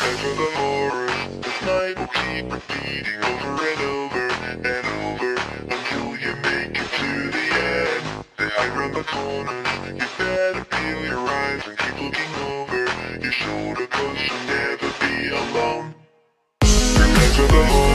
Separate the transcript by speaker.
Speaker 1: for the horror. This night will keep repeating over and over and over until you make it to the end. They hide around the corners. You better peel your eyes and keep looking over your shoulder, 'cause you'll never be alone. Prepare for the horror.